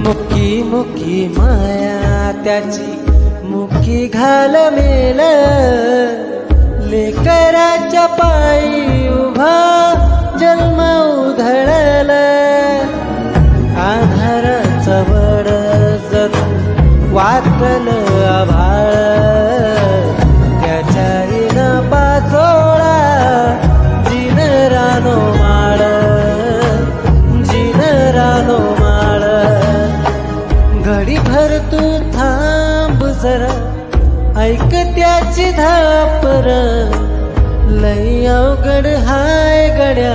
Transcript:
मुकी मुकी माया त्याची मुकी घाल मेल, लेकराच्या पायी उभा जन्म उधळल, आधाराचं वड जणू वाटल आभाळ, त्याच्या इना पाचोळा जिन रानो माळ, जिन रानो माळ. घडीभर तू थांब जरा, ऐक त्याची धापर, लई अवघड हाय गड्या